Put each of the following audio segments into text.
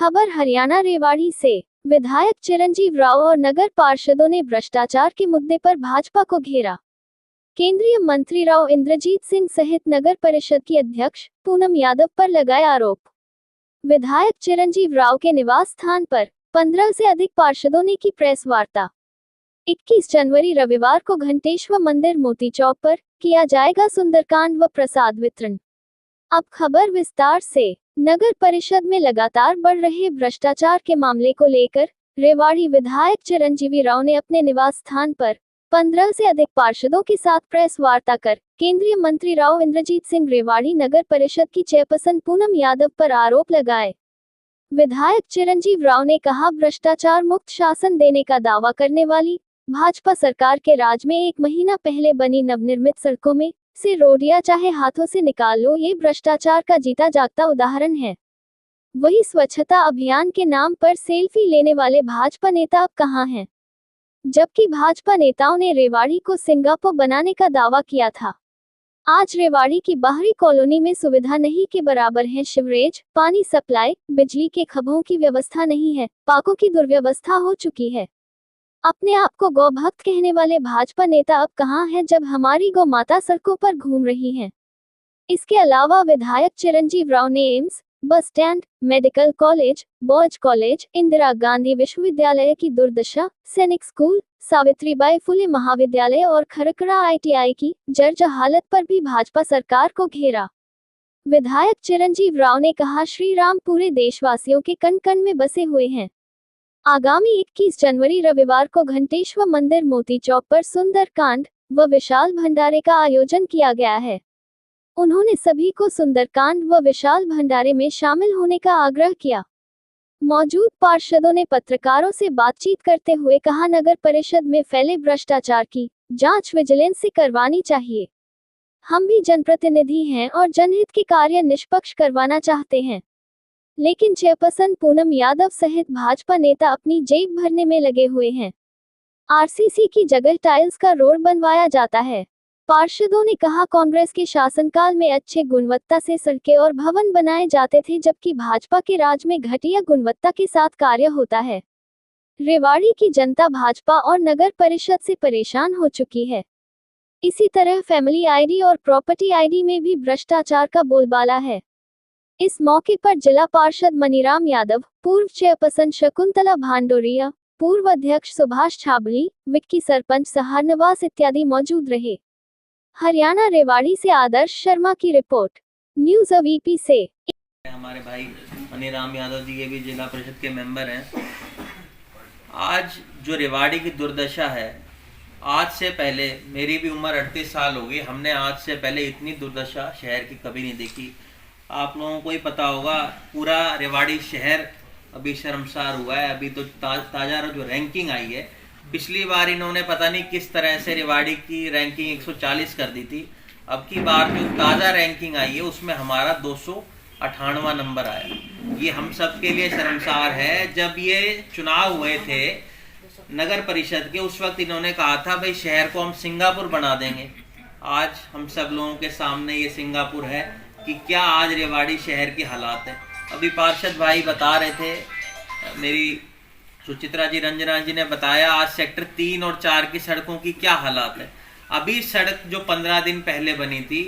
खबर हरियाणा रेवाड़ी से। विधायक चिरंजीव राव और नगर पार्षदों ने भ्रष्टाचार के मुद्दे पर भाजपा को घेरा। केंद्रीय मंत्री राव इंद्रजीत सिंह सहित नगर परिषद की अध्यक्ष पूनम यादव पर लगाए आरोप। विधायक चिरंजीव राव के निवास स्थान पर 15 से अधिक पार्षदों ने की प्रेस वार्ता। 21 जनवरी रविवार को घंटेश्वर मंदिर मोती चौक पर किया जाएगा सुंदरकांड व प्रसाद वितरण। अब खबर विस्तार से। नगर परिषद में लगातार बढ़ रहे भ्रष्टाचार के मामले को लेकर रेवाड़ी विधायक चिरंजीवी राव ने अपने निवास स्थान पर 15 से अधिक पार्षदों के साथ प्रेस वार्ता कर केंद्रीय मंत्री राव इंद्रजीत सिंह, रेवाड़ी नगर परिषद की चेयरपर्सन पूनम यादव पर आरोप लगाए। विधायक चिरंजीव राव ने कहा, भ्रष्टाचार मुक्त शासन देने का दावा करने वाली भाजपा सरकार के राज में 1 महीना पहले बनी नवनिर्मित सड़कों में से रोड या चाहे हाथों से निकाल लो, ये भ्रष्टाचार का जीता जागता उदाहरण है। वही स्वच्छता अभियान के नाम पर सेल्फी लेने वाले भाजपा नेता अब कहां हैं? जबकि भाजपा नेताओं ने रेवाड़ी को सिंगापुर बनाने का दावा किया था। आज रेवाड़ी की बाहरी कॉलोनी में सुविधा नहीं के बराबर है। सीवरेज, पानी सप्लाई, बिजली के खंभों की व्यवस्था नहीं है। पार्कों की दुर्व्यवस्था हो चुकी है। अपने आप को गौ भक्त कहने वाले भाजपा नेता अब कहां हैं, जब हमारी गौ माता सड़कों पर घूम रही हैं? इसके अलावा विधायक चिरंजीव राव ने AIIMS, bus stand, medical college, boys college, Indira Gandhi विश्वविद्यालय की दुर्दशा, सैनिक स्कूल, सावित्रीबाई फुले महाविद्यालय और खरकड़ा ITI की जर्जर हालत पर भी भाजपा सरकार को घेरा। विधायक चिरंजीव राव ने कहा, श्री राम पूरे देशवासियों के कण कण में बसे हुए हैं। आगामी 21 जनवरी रविवार को घंटेश्वर मंदिर मोती चौक पर सुंदरकांड व विशाल भंडारे का आयोजन किया गया है। उन्होंने सभी को सुंदरकांड व विशाल भंडारे में शामिल होने का आग्रह किया। मौजूद पार्षदों ने पत्रकारों से बातचीत करते हुए कहा, नगर परिषद में फैले भ्रष्टाचार की जांच विजिलेंस से करवानी चाहिए। हम भी जनप्रतिनिधि हैं और जनहित के कार्य निष्पक्ष करवाना चाहते हैं, लेकिन चेयरपर्सन पूनम यादव सहित भाजपा नेता अपनी जेब भरने में लगे हुए हैं। RCC की जगह टाइल्स का रोड बनवाया जाता है। पार्षदों ने कहा, कांग्रेस के शासनकाल में अच्छे गुणवत्ता से सड़कें और भवन बनाए जाते थे, जबकि भाजपा के राज में घटिया गुणवत्ता के साथ कार्य होता है। रेवाड़ी की जनता भाजपा और नगर परिषद से परेशान हो चुकी है। इसी तरह फैमिली ID और प्रॉपर्टी ID में भी भ्रष्टाचार का बोलबाला है। इस मौके पर जिला पार्षद मनीराम यादव, पूर्व चेयरपर्सन शकुंतला भांडोरिया, पूर्व अध्यक्ष सुभाष छाबड़ी, विक्की सरपंच सहारनवास इत्यादि मौजूद रहे। हरियाणा रेवाड़ी से आदर्श शर्मा की रिपोर्ट, न्यूज़ VP से। हमारे भाई मनीराम यादव जी, ये भी जिला परिषद के मेंबर हैं। आज जो रेवाड़ी की दुर्दशा है, आज से पहले मेरी भी उम्र 38 साल हो गई, हमने आज से पहले इतनी दुर्दशा शहर की कभी नहीं देखी। आप लोगों को ही पता होगा, पूरा रेवाड़ी शहर अभी शर्मसार हुआ है। अभी तो ताज़ा जो रैंकिंग आई है, पिछली बार इन्होंने पता नहीं किस तरह से रेवाड़ी की रैंकिंग 140 कर दी थी। अब की बार जो ताज़ा रैंकिंग आई है उसमें हमारा 298वां नंबर आया। ये हम सब के लिए शर्मसार है। जब ये चुनाव हुए थे नगर परिषद के, उस वक्त इन्होंने कहा था, भाई शहर को हम सिंगापुर बना देंगे। आज हम सब लोगों के सामने ये सिंगापुर है कि क्या आज रेवाड़ी शहर की हालात है। अभी पार्षद भाई बता रहे थे, मेरी सुचित्रा जी, रंजना जी ने बताया, आज सेक्टर 3 और 4 की सड़कों की क्या हालात है। अभी सड़क जो 15 दिन पहले बनी थी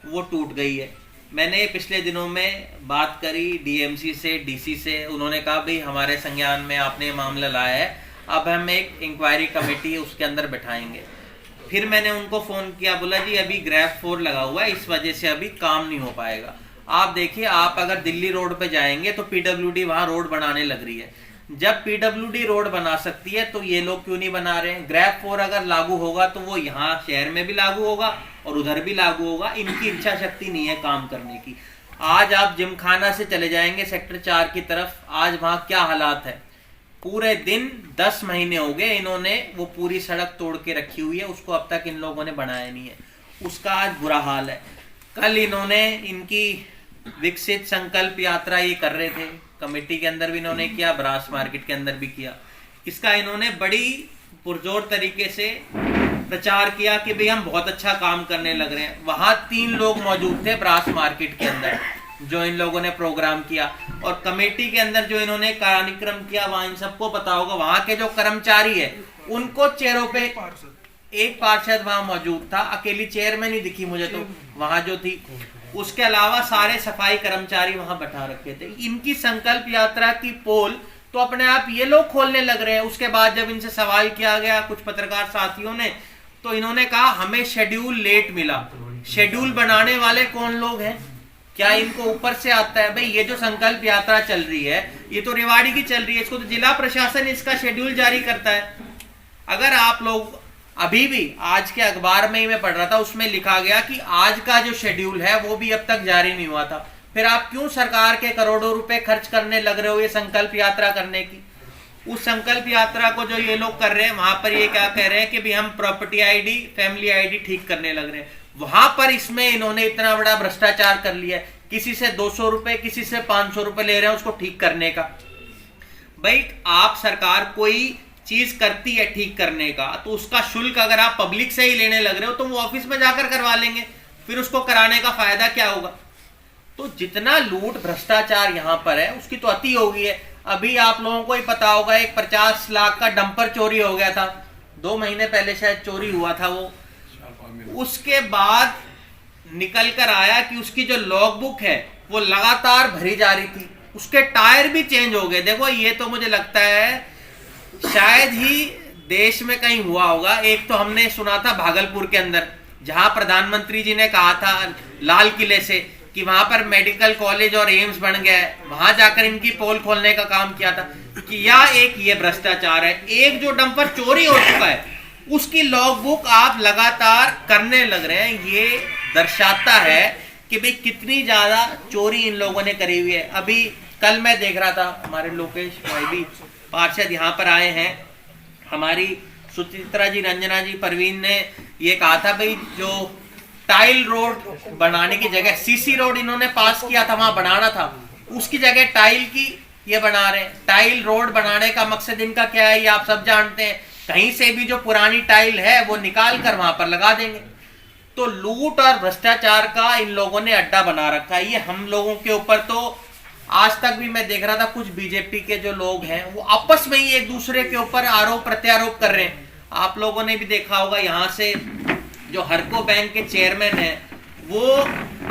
वो टूट गई है। मैंने पिछले दिनों में बात करी DMC से, DC से। उन्होंने कहा, भाई हमारे संज्ञान में आपने मामला लाया है, अब हम एक इंक्वायरी कमेटी उसके अंदर बैठाएंगे। फिर मैंने उनको फ़ोन किया, बोला जी अभी ग्रैफ 4 लगा हुआ है, इस वजह से अभी काम नहीं हो पाएगा। आप देखिए, आप अगर दिल्ली रोड पे जाएंगे तो PWD वहाँ रोड बनाने लग रही है। जब PWD रोड बना सकती है तो ये लोग क्यों नहीं बना रहे हैं? ग्रैफ 4 अगर लागू होगा तो वो यहाँ शहर में भी लागू होगा और उधर भी लागू होगा। इनकी इच्छा शक्ति नहीं है काम करने की। आज आप जिमखाना से चले जाएंगे सेक्टर 4 की तरफ, आज वहाँ क्या हालात है। पूरे दिन 10 महीने हो गए इन्होंने वो पूरी सड़क तोड़ के रखी हुई है, उसको अब तक इन लोगों ने बनाया नहीं है। उसका आज बुरा हाल है। कल इन्होंने इनकी विकसित संकल्प यात्रा ये कर रहे थे, कमेटी के अंदर भी इन्होंने किया, ब्रास मार्केट के अंदर भी किया। इसका इन्होंने बड़ी पुरजोर तरीके से प्रचार किया कि भाई हम बहुत अच्छा काम करने लग रहे हैं। वहां 3 लोग मौजूद थे ब्रास मार्केट के अंदर, जो इन लोगों ने प्रोग्राम किया, और कमेटी के अंदर जो इन्होंने कार्यक्रम किया वहां इन सबको पता होगा। वहां के जो कर्मचारी है उनको चेयरों पे, एक पार्षद वहां मौजूद था, अकेली चेयरमैन ही दिखी मुझे तो वहां जो थी, उसके अलावा सारे सफाई कर्मचारी वहां बैठा रखे थे। इनकी संकल्प यात्रा की पोल तो अपने आप ये लोग खोलने लग रहे हैं। उसके बाद जब इनसे सवाल किया गया कुछ पत्रकार साथियों ने, तो इन्होंने कहा हमें शेड्यूल लेट मिला। शेड्यूल बनाने वाले कौन लोग हैं? क्या इनको ऊपर से आता है? भाई ये जो संकल्प यात्रा चल रही है ये तो रेवाड़ी की चल रही है, इसको तो जिला प्रशासन इसका शेड्यूल जारी करता है। अगर आप लोग अभी भी आज के अखबार में ही मैं पढ़ रहा था, उसमें लिखा गया कि आज का जो शेड्यूल है वो भी अब तक जारी नहीं हुआ था, फिर आप क्यों सरकार के करोड़ों रुपए खर्च करने लग रहे हो ये संकल्प यात्रा करने की? उस संकल्प यात्रा को जो ये लोग कर रहे हैं वहां पर ये क्या कह रहे हैं कि भी हम प्रॉपर्टी आईडी, फैमिली आईडी ठीक करने लग रहे हैं। वहां पर इसमें इन्होंने इतना बड़ा भ्रष्टाचार कर लिया है, किसी से 200 रुपए, किसी से 500 रुपए ले रहे हैं उसको ठीक करने का। भाई आप सरकार कोई चीज करती है ठीक करने का, तो उसका शुल्क अगर आप पब्लिक से ही लेने लग रहे हो तो वो ऑफिस में जाकर करवा लेंगे, फिर उसको कराने का फायदा क्या होगा? तो जितना लूट भ्रष्टाचार यहां पर है उसकी तो अति हो गई है। अभी आप लोगों को ही पता होगा, एक 50 लाख का डंपर चोरी हो गया था, 2 महीने पहले शायद चोरी हुआ था वो। उसके बाद निकल कर आया कि उसकी जो लॉग बुक है वो लगातार भरी जा रही थी, उसके टायर भी चेंज हो गए। देखो ये तो मुझे लगता है शायद ही देश में कहीं हुआ होगा। एक तो हमने सुना था भागलपुर के अंदर, जहां प्रधानमंत्री जी ने कहा था लाल किले से कि वहां पर मेडिकल कॉलेज और एम्स बन गया है, वहां जाकर इनकी पोल खोलने का काम किया था। कि या एक ये भ्रष्टाचार है, एक जो डंपर चोरी हो चुका है उसकी लॉग बुक आप लगातार करने लग रहे हैं। ये दर्शाता है कि भाई कितनी ज्यादा चोरी इन लोगों ने करी हुई है। अभी कल मैं देख रहा था, हमारे लोकेश भाई भी पार्षद यहाँ पर आए हैं, हमारी सुचित्रा जी, रंजना जी, परवीन ने ये कहा था भाई जो टाइल रोड बनाने की जगह सीसी रोड इन्होंने पास किया था, वहां बनाना था, उसकी जगह टाइल की ये बना रहे हैं। टाइल रोड बनाने का मकसद इनका क्या है ये आप सब जानते हैं, कहीं से भी जो पुरानी टाइल है वो निकाल कर वहां पर लगा देंगे। तो लूट और भ्रष्टाचार का इन लोगों ने अड्डा बना रखा है। ये हम लोगों के ऊपर तो आज तक भी मैं देख रहा था कुछ बीजेपी के जो लोग हैं वो आपस में ही एक दूसरे के ऊपर आरोप प्रत्यारोप कर रहे हैं। आप लोगों ने भी देखा होगा यहाँ से जो हरको बैंक के चेयरमैन है वो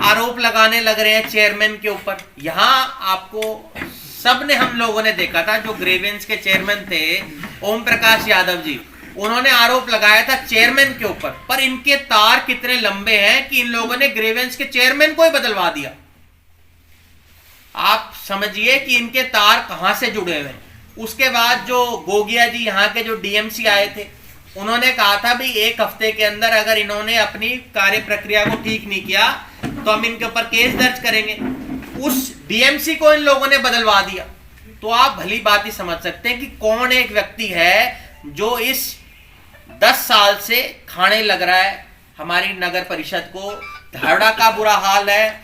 आरोप लगाने लग रहे हैं चेयरमैन के ऊपर। यहाँ आपको सबने, हम लोगों ने देखा था, जो ग्रेवेंस के चेयरमैन थे ओम प्रकाश यादव जी, उन्होंने आरोप लगाया था चेयरमैन के ऊपर, पर इनके तार कितने लंबे हैं कि इन लोगों ने ग्रेवेंस के चेयरमैन को ही बदलवा दिया। आप समझिए कि इनके तार कहां से जुड़े हुए हैं। उसके बाद जो गोगिया जी यहाँ के जो डीएमसी आए थे, उन्होंने कहा था भाई 1 हफ्ते के अंदर अगर इन्होंने अपनी कार्य प्रक्रिया को ठीक नहीं किया तो हम इनके ऊपर केस दर्ज करेंगे। उस डीएमसी को इन लोगों ने बदलवा दिया। तो आप भली बात ही समझ सकते हैं कि कौन एक व्यक्ति है जो इस 10 साल से खाने लग रहा है हमारी नगर परिषद को। धावड़ा का बुरा हाल है।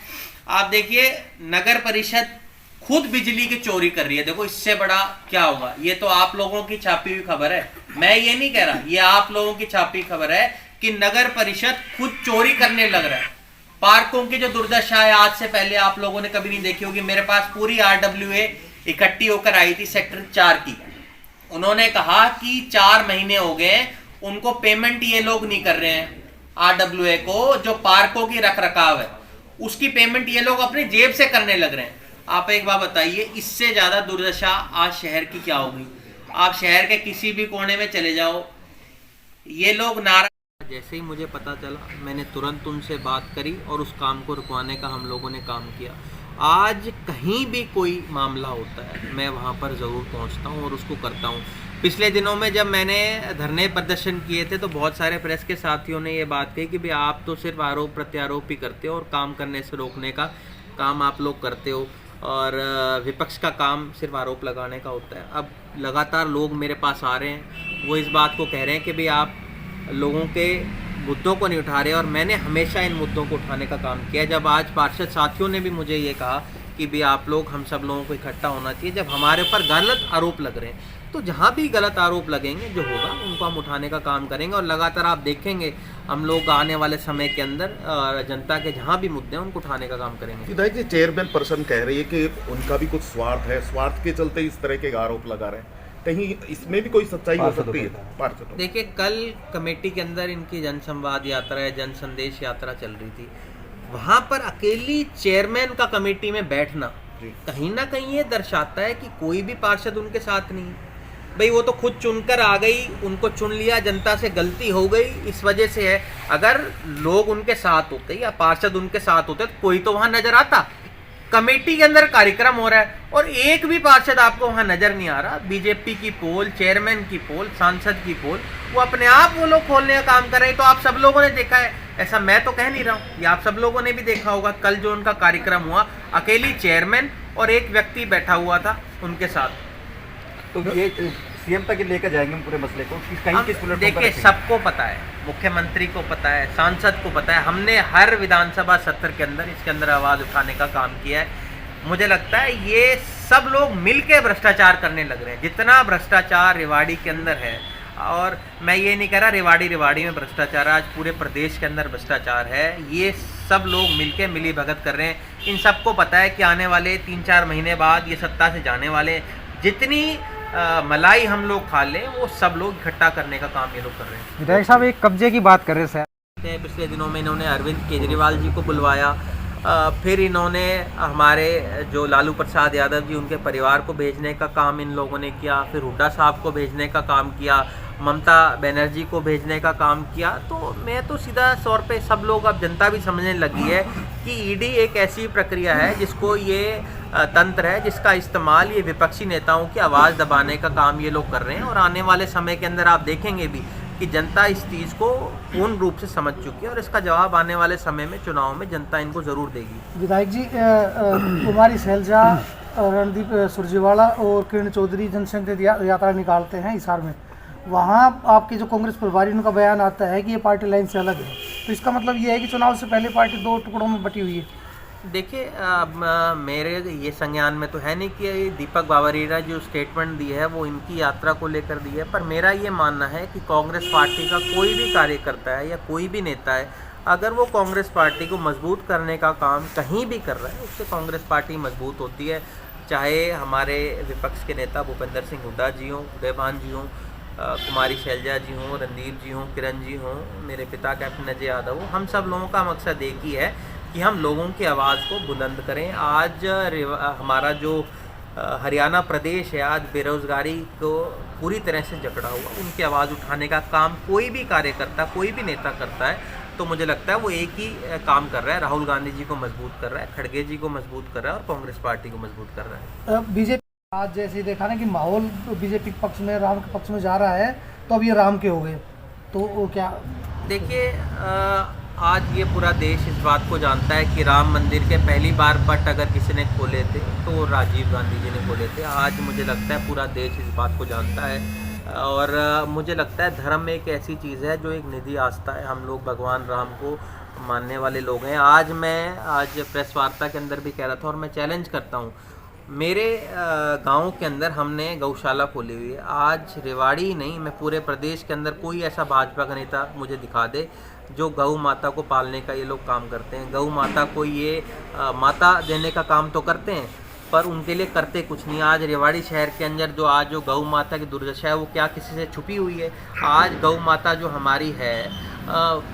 आप देखिए नगर परिषद खुद बिजली की चोरी कर रही है। देखो इससे बड़ा क्या होगा। ये तो आप लोगों की छापी हुई खबर है, मैं ये नहीं कह रहा, ये आप लोगों की छापी खबर है कि नगर परिषद खुद चोरी करने लग रहा है। पार्कों की जो दुर्दशा है आज से पहले आप लोगों ने कभी नहीं देखी होगी। मेरे पास पूरी RWA इकट्ठी होकर आई थी सेक्टर 4 की। उन्होंने कहा कि 4 महीने हो गए उनको पेमेंट ये लोग नहीं कर रहे हैं। RWA को जो पार्कों की रख रखाव है उसकी पेमेंट ये लोग अपनी जेब से करने लग रहे हैं। आप एक बात बताइए, इससे ज्यादा दुर्दशा आज शहर की क्या होगी। आप शहर के किसी भी कोने में चले जाओ, ये लोग नारा। जैसे ही मुझे पता चला मैंने तुरंत उनसे बात करी और उस काम को रुकवाने का हम लोगों ने काम किया। आज कहीं भी कोई मामला होता है मैं वहाँ पर ज़रूर पहुँचता हूँ और उसको करता हूँ। पिछले दिनों में जब मैंने धरने प्रदर्शन किए थे तो बहुत सारे प्रेस के साथियों ने ये बात कही कि भाई आप तो सिर्फ आरोप प्रत्यारोप ही करते हो और काम करने से रोकने का काम आप लोग करते हो और विपक्ष का काम सिर्फ आरोप लगाने का होता है। अब लगातार लोग मेरे पास आ रहे हैं, वो इस बात को कह रहे हैं कि भाई आप लोगों के मुद्दों को नहीं उठा रहे, और मैंने हमेशा इन मुद्दों को उठाने का काम किया। जब आज पार्षद साथियों ने भी मुझे ये कहा कि भी आप लोग, हम सब लोगों को इकट्ठा होना चाहिए, जब हमारे ऊपर गलत आरोप लग रहे हैं, तो जहाँ भी गलत आरोप लगेंगे जो होगा उनको हम उठाने का काम करेंगे। और लगातार आप देखेंगे हम लोग आने वाले समय के अंदर जनता के जहाँ भी मुद्दे हैं उनको उठाने का काम करेंगे। विधायक जी, चेयरमैन पर्सन कह रही है कि उनका भी कुछ स्वार्थ है, स्वार्थ के चलते इस तरह के आरोप लगा रहे हैं, कहीं इसमें भी कोई सच्चाई हो सकती है पार्षदों? देखिए, कल कमेटी के अंदर इनकी जन संवाद यात्रा या जन संदेश यात्रा चल रही थी, वहाँ पर अकेली चेयरमैन का कमेटी में बैठना कहीं ना कहीं ये दर्शाता है कि कोई भी पार्षद उनके साथ नहीं है। भाई वो तो खुद चुनकर आ गई, उनको चुन लिया, जनता से गलती हो गई, इस वजह से है। अगर लोग उनके साथ होते या पार्षद उनके साथ होते तो कोई तो वहां नजर आता। कमेटी के अंदर कार्यक्रम हो रहा है और एक भी पार्षद आपको वहां नजर नहीं आ रहा। बीजेपी की पोल, चेयरमैन की पोल, सांसद की पोल, वो अपने आप वो लोग खोलने का काम कर रहे हैं। तो आप सब लोगों ने देखा है, ऐसा मैं तो कह नहीं रहा हूँ, ये आप सब लोगों ने भी देखा होगा। कल जो उनका कार्यक्रम हुआ, अकेली चेयरमैन और एक व्यक्ति बैठा हुआ था उनके साथ। तो ये सीएम तक लेकर जाएंगे पूरे मसले को, कहीं किस प्लेटफॉर्म पर देखिए, रखेंगे? सबको पता है, मुख्यमंत्री को पता है, सांसद को पता है, हमने हर विधानसभा सत्र के अंदर इसके अंदर आवाज़ उठाने का काम किया है। मुझे लगता है ये सब लोग मिलके भ्रष्टाचार करने लग रहे हैं। जितना भ्रष्टाचार रेवाड़ी के अंदर है, और मैं ये नहीं कह रहा रेवाड़ी में भ्रष्टाचार, आज पूरे प्रदेश के अंदर भ्रष्टाचार है, ये सब लोग मिलके मिली भगत कर रहे हैं। इन सबको पता है कि आने वाले 3-4 महीने बाद ये सत्ता से जाने वाले हैं। जितनी मलाई हम लोग खा लें, वो सब लोग इकट्ठा करने का काम ये लोग कर रहे हैं। विधायक साहब, एक कब्जे की बात कर रहे हैं सर। पिछले दिनों में इन्होंने अरविंद केजरीवाल जी को बुलवाया, फिर इन्होंने हमारे जो लालू प्रसाद यादव जी, उनके परिवार को भेजने का काम इन लोगों ने किया, फिर हुड्डा साहब को भेजने का काम किया, ममता बनर्जी को भेजने का काम किया। तो मैं तो सीधा तौर पे सब लोग, अब जनता भी समझने लगी है कि ईडी एक ऐसी प्रक्रिया है जिसको ये तंत्र है जिसका इस्तेमाल ये विपक्षी नेताओं की आवाज़ दबाने का काम ये लोग कर रहे हैं। और आने वाले समय के अंदर आप देखेंगे भी कि जनता इस चीज़ को पूर्ण रूप से समझ चुकी है और इसका जवाब आने वाले समय में चुनाव में जनता इनको ज़रूर देगी। विधायक जी, कुमारी शैलजा, रणदीप सुरजेवाला और किरण चौधरी जनसंघ यात्रा निकालते हैं हिसार में, वहाँ आपके जो कांग्रेस प्रभारी, उनका बयान आता है कि ये पार्टी लाइन से अलग है। तो इसका मतलब ये है कि चुनाव से पहले पार्टी 2 टुकड़ों में बटी हुई है। देखिए, मेरे ये संज्ञान में तो है नहीं कि दीपक बावरिया जो स्टेटमेंट दी है वो इनकी यात्रा को लेकर दी है, पर मेरा ये मानना है कि कांग्रेस पार्टी का कोई भी कार्यकर्ता है या कोई भी नेता है, अगर वो कांग्रेस पार्टी को मजबूत करने का काम कहीं भी कर रहा है, उससे कांग्रेस पार्टी मजबूत होती है। चाहे हमारे विपक्ष के नेता भूपेंद्र सिंह हुड्डा जी हों, उदयभान जी हों, कुमारी शैलजा जी हों, रणदीप जी हों, किरण जी हों, मेरे पिता कैप्टन अजय यादव हों, हम सब लोगों का मकसद एक ही है कि हम लोगों की आवाज़ को बुलंद करें। आज हमारा जो हरियाणा प्रदेश है, आज बेरोज़गारी को पूरी तरह से जकड़ा हुआ, उनकी आवाज़ उठाने का काम कोई भी कार्यकर्ता, कोई भी नेता करता है, तो मुझे लगता है वो एक ही काम कर रहा है। राहुल गांधी जी को मजबूत कर रहा है, खड़गे जी को मजबूत कर रहा है और कांग्रेस पार्टी को मजबूत कर रहा है। बीजेपी आज जैसे देखा ना कि माहौल बीजेपी के पक्ष में, राम के पक्ष में जा रहा है, तो अब ये राम के हो गए, तो वो क्या? देखिए, आज ये पूरा देश इस बात को जानता है कि राम मंदिर के पहली बार पट अगर किसी ने खोले थे तो वो राजीव गांधी जी ने खोले थे। आज मुझे लगता है पूरा देश इस बात को जानता है, और मुझे लगता है धर्म एक ऐसी चीज़ है जो एक निधि आस्था है। हम लोग भगवान राम को मानने वाले लोग हैं। आज प्रेस वार्ता के अंदर भी कह रहा था और मैं चैलेंज करता हूँ, मेरे गांव के अंदर हमने गौशाला खोली हुई है। आज रेवाड़ी ही नहीं, मैं पूरे प्रदेश के अंदर कोई ऐसा भाजपा का नेता मुझे दिखा दे जो गौ माता को पालने का ये लोग काम करते हैं। गौ माता को ये माता देने का काम तो करते हैं, पर उनके लिए करते कुछ नहीं। आज रेवाड़ी शहर के अंदर जो गौ माता की दुर्दशा है वो क्या किसी से छुपी हुई है? आज गौ माता जो हमारी है,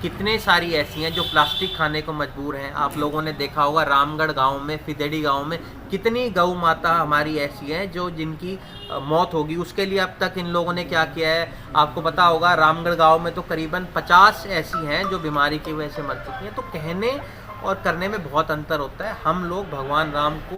कितने सारी ऐसी हैं जो प्लास्टिक खाने को मजबूर हैं। आप लोगों ने देखा होगा रामगढ़ गांव में, फिदेड़ी गांव में कितनी गौ माता हमारी ऐसी हैं जो जिनकी मौत होगी। उसके लिए अब तक इन लोगों ने क्या किया है आपको पता होगा। रामगढ़ गांव में तो करीबन 50 ऐसी हैं जो बीमारी की वजह से मर चुकी हैं। तो कहने और करने में बहुत अंतर होता है। हम लोग भगवान राम को